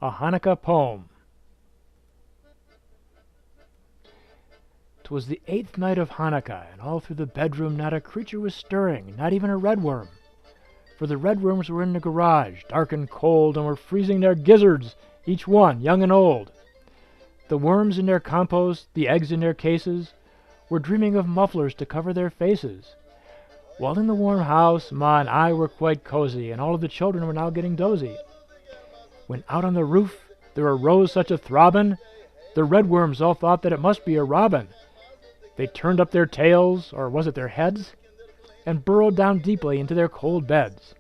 A Hannukah Poem. 'Twas the 8th night of Hannukah, and all through the bedroom not a creature was stirring, not even a redworm. For the redworms were in the garage, dark and cold, and were freezing their gizzards, each one, young and old. The worms in their compost, the eggs in their cases, were dreaming of mufflers to cover their faces. While in the warm house, Ma and I were quite cozy, and all of the children were now getting dozy. When out on the roof there arose such a throbbing, the redworms all thought that it must be a robin. They turned up their tails, or was it their heads, and burrowed down deeply into their cold beds.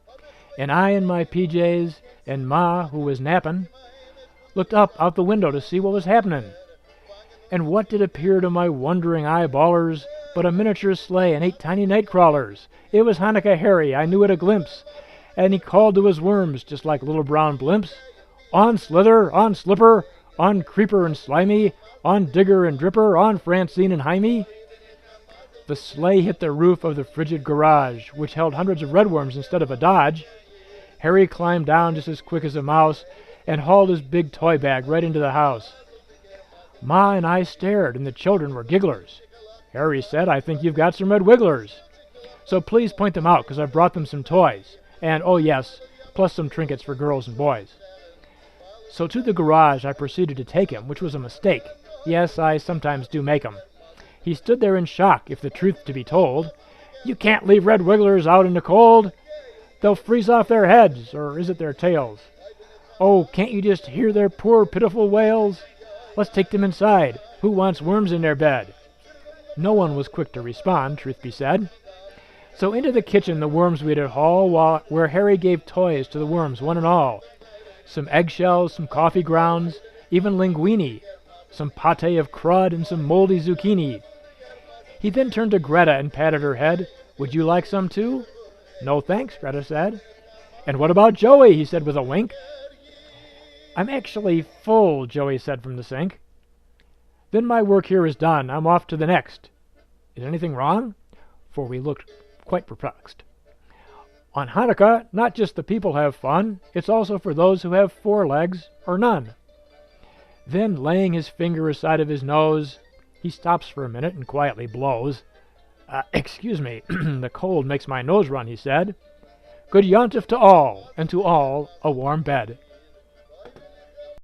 And I in my PJs, and Ma, who was napping, looked up out the window to see what was happening. And what did appear to my wondering eyeballers but a miniature sleigh and 8 tiny night crawlers? It was Hannukah Harry, I knew at a glimpse, and he called to his worms just like little brown blimps. On Slither, on Slipper, on Creeper and Slimy, on Digger and Dripper, on Francine and Jaime. The sleigh hit the roof of the frigid garage, which held hundreds of redworms instead of a Dodge. Harry climbed down just as quick as a mouse and hauled his big toy bag right into the house. Ma and I stared, and the children were gigglers. Harry said, "I think you've got some red wigglers. So please point them out, 'cause I brought them some toys. And, oh yes, plus some trinkets for girls and boys." So to the garage I proceeded to take him, which was a mistake. Yes, I sometimes do make 'em. He stood there in shock, if the truth to be told. "You can't leave red wigglers out in the cold. They'll freeze off their heads, or is it their tails? Oh, can't you just hear their poor pitiful wails? Let's take them inside. Who wants worms in their bed?" No one was quick to respond, truth be said. So into the kitchen the worms we did haul, where Harry gave toys to the worms, one and all. Some eggshells, some coffee grounds, even linguine, some pâté of crud, and some moldy zucchini. He then turned to Greta and patted her head. "Would you like some too?" "No thanks," Greta said. "And what about Joey?" he said with a wink. "I'm actually full," Joey said from the sink. "Then my work here is done. I'm off to the next. Is anything wrong?" For we looked quite perplexed. On Hannukah, not just the people have fun, it's also for those who have 4 legs or none. Then, laying his finger aside of his nose, he stops for a minute and quietly blows. "Excuse me, the cold makes my nose run," he said. "Good yontif to all, and to all a warm bed."